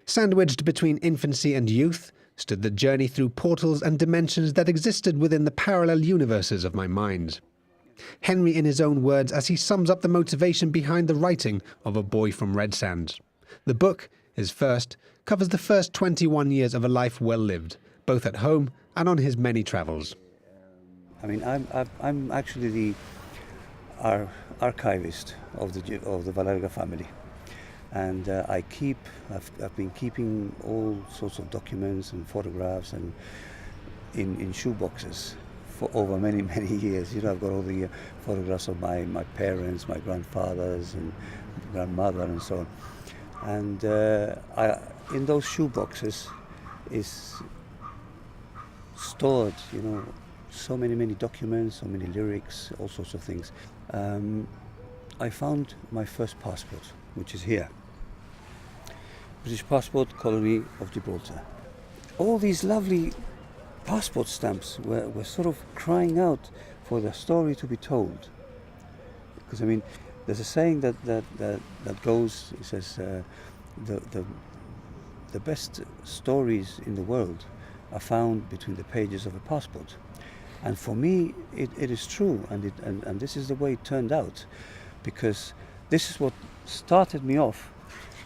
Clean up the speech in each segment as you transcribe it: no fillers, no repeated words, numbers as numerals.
Sandwiched between infancy and youth stood the journey through portals and dimensions that existed within the parallel universes of my mind. Henry in his own words as he sums up the motivation behind the writing of A Boy from Red Sands. The book, his first, covers the first 21 years of a life well lived, both at home and on his many travels. I mean, I'm actually the archivist of the Valerga family, and I've been keeping all sorts of documents and photographs and in shoe boxes for over many years. You know, I've got all the photographs of my parents, my grandfathers and grandmother and so on. And in those shoe boxes is stored, you know, so many documents, so many lyrics, all sorts of things. I found my first passport, which is here. British passport, colony of Gibraltar. All these lovely passport stamps were sort of crying out for the story to be told. Because I mean, there's a saying that goes, it says, the best stories in the world are found between the pages of a passport. And for me, it is true, and this is the way it turned out, because this is what started me off.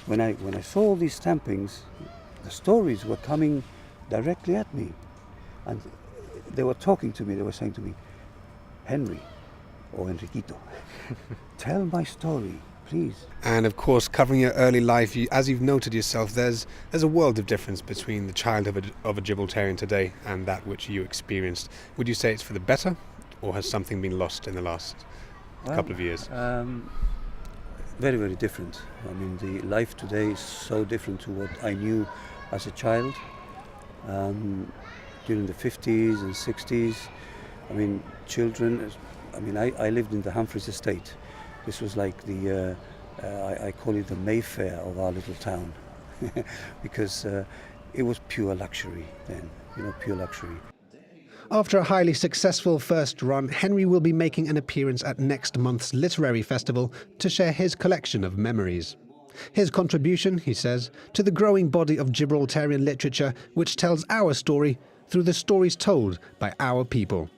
When I saw all these stampings, the stories were coming directly at me, and they were talking to me. They were saying to me, "Henry, or Enriquito, tell my story, please." And of course, covering your early life, as you've noted yourself, there's a world of difference between the childhood of a Gibraltarian today and that which you experienced. Would you say it's for the better, or has something been lost in the last couple of years? Very different. I mean, the life today is so different to what I knew as a child during the 50s and 60s. I mean, children. I mean, I lived in the Humphreys estate. This was like the, I call it the Mayfair of our little town, because it was pure luxury then, you know, pure luxury. After a highly successful first run, Henry will be making an appearance at next month's literary festival to share his collection of memories. His contribution, he says, to the growing body of Gibraltarian literature which tells our story through the stories told by our people.